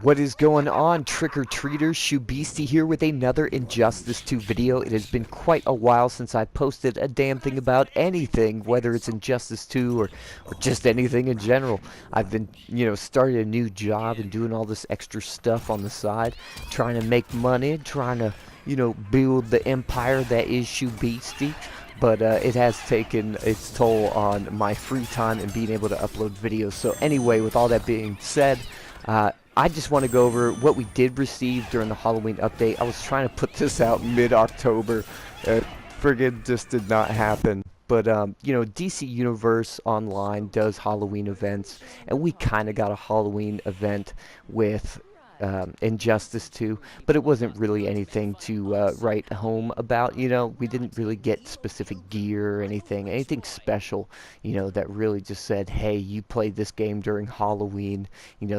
What is going on, trick-or-treaters? Shoe Beastie here with another Injustice 2 video. It has been quite a while since I posted a damn thing about anything, whether it's Injustice 2 or just anything in general. I've been, starting a new job and doing all this extra stuff on the side, trying to make money, trying to, build the empire that is Shoe Beastie. But it has taken its toll on my free time and being able to upload videos. So anyway, with all that being said, I just want to go over what we did receive during the Halloween update. I was trying to put this out mid-October. Friggin' just did not happen. But, DC Universe Online does Halloween events, and we kind of got a Halloween event with Injustice 2, but it wasn't really anything to write home about. We didn't really get specific gear or anything special, that really just said, hey, you played this game during Halloween,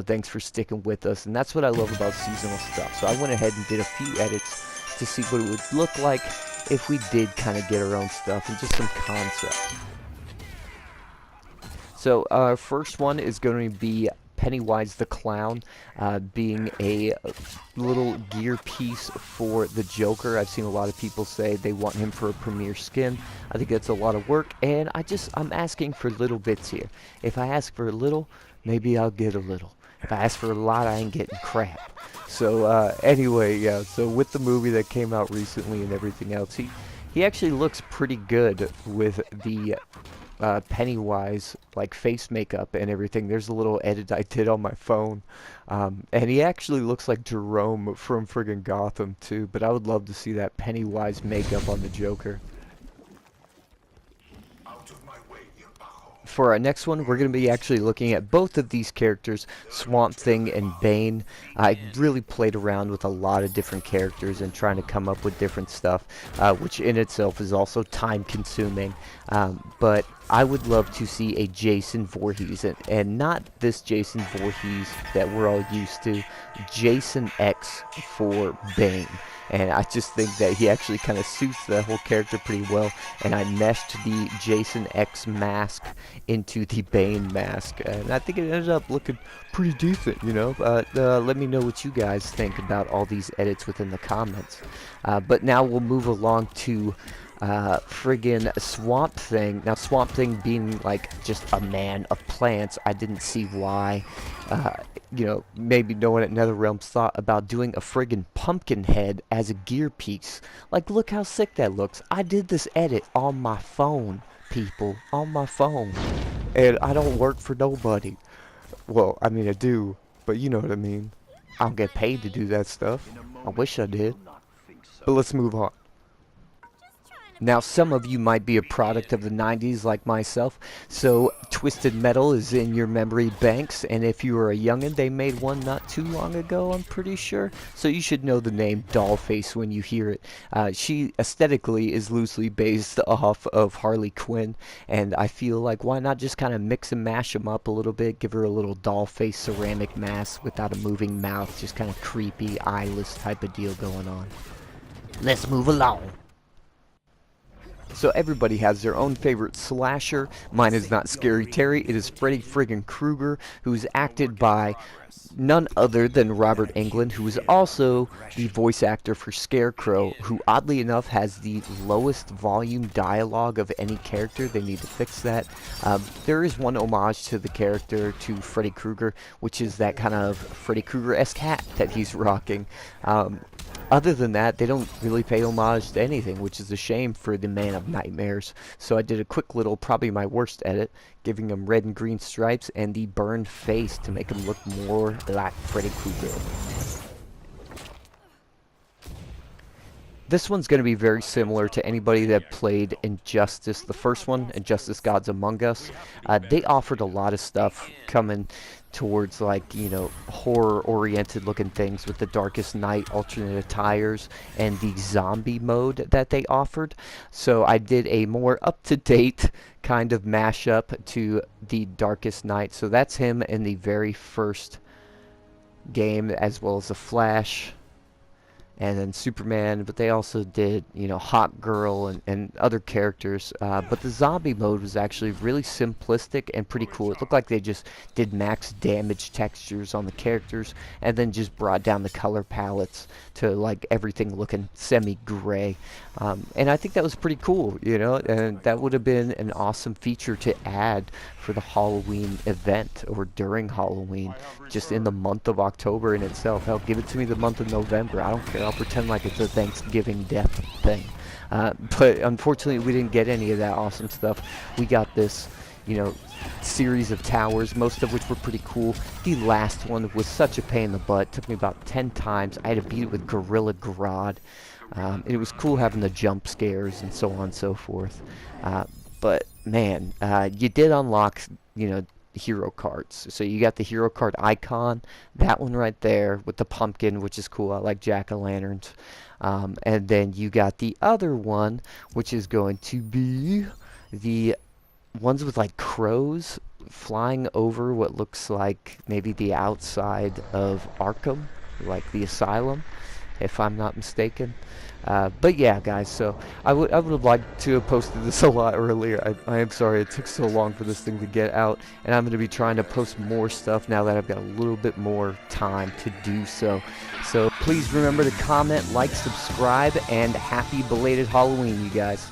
thanks for sticking with us. And that's what I love about seasonal stuff. So I went ahead and did a few edits to see what it would look like if we did kind of get our own stuff and just some concepts. So our first one is going to be Pennywise the Clown, being a little gear piece for the Joker. I've seen a lot of people say they want him for a premier skin. I think that's a lot of work, and I'm asking for little bits here. If I ask for a little, maybe I'll get a little. If I ask for a lot, I ain't getting crap. So anyway, yeah, so with the movie that came out recently and everything else, he actually looks pretty good with the Pennywise like face makeup and everything. There's a little edit I did on my phone, and he actually looks like Jerome from friggin' Gotham too, but I would love to see that Pennywise makeup on the Joker. For our next one, we're going to be actually looking at both of these characters, Swamp Thing and Bane. I really played around with a lot of different characters and trying to come up with different stuff, which in itself is also time consuming. But I would love to see a Jason Voorhees, and not this Jason Voorhees that we're all used to, Jason X for Bane. And I just think that he actually kind of suits the whole character pretty well. And I meshed the Jason X mask into the Bane mask, and I think it ended up looking pretty decent, let me know what you guys think about all these edits within the comments. But now we'll move along to friggin' Swamp Thing. Now, Swamp Thing being like just a man of plants, I didn't see why, maybe no one at NetherRealms thought about doing a friggin' pumpkin head as a gear piece. Like, look how sick that looks. I did this edit on my phone, people, on my phone, and I don't work for nobody. Well, I mean, I do, but you know what I mean. I don't get paid to do that stuff. I wish I did. But let's move on. Now, some of you might be a product of the 90s like myself, so Twisted Metal is in your memory banks, and if you were a youngin', they made one not too long ago, I'm pretty sure. So you should know the name Dollface when you hear it. She aesthetically is loosely based off of Harley Quinn, and I feel like why not just kind of mix and mash them up a little bit, give her a little Dollface ceramic mask without a moving mouth, just kind of creepy, eyeless type of deal going on. Let's move along. So everybody has their own favorite slasher. Mine is not Scary Terry, it is Freddy friggin' Krueger, who's acted by none other than Robert Englund, who is also the voice actor for Scarecrow, who oddly enough has the lowest volume dialogue of any character. They need to fix that. There is one homage to the character, to Freddy Krueger, which is that kind of Freddy Krueger-esque hat that he's rocking. Other than that, they don't really pay homage to anything, which is a shame for the Man of Nightmares. So I did a quick little, probably my worst edit, giving him red and green stripes and the burned face to make him look more like Freddy Krueger. This one's going to be very similar to anybody that played Injustice, the first one, Injustice Gods Among Us. They offered a lot of stuff coming towards, like, horror-oriented looking things with the Darkest Night alternate attires and the zombie mode that they offered. So I did a more up-to-date kind of mashup to the Darkest Night. So that's him in the very first game, as well as the Flash. and then Superman, but they also did, you know, Hawk Girl and other characters. But the zombie mode was actually really simplistic and pretty cool. It looked like they just did max damage textures on the characters and then just brought down the color palettes to like everything looking semi-gray. And I think that was pretty cool, you know, and that would have been an awesome feature to add for the Halloween event or during Halloween, just in the month of October in itself. Hell, give it to me the month of November. I don't care. I'll pretend like it's a Thanksgiving death thing. But unfortunately, we didn't get any of that awesome stuff. We got this, you know, series of towers, most of which were pretty cool. The last one was such a pain in the butt. It took me about 10 times. I had to beat it with Gorilla Grodd. It was cool having the jump scares and so on and so forth. But man, you did unlock, you know, hero cards. So you got the hero card icon, that one right there with the pumpkin, which is cool. I like jack-o'-lanterns. And then you got the other one, which is going to be the ones with like crows flying over what looks like maybe the outside of Arkham, like the asylum, if I'm not mistaken. But yeah, guys, so I would have liked to have posted this a lot earlier. I am sorry it took so long for this thing to get out, and I'm going to be trying to post more stuff now that I've got a little bit more time to do so. So please remember to comment, like, subscribe, and happy belated Halloween, you guys.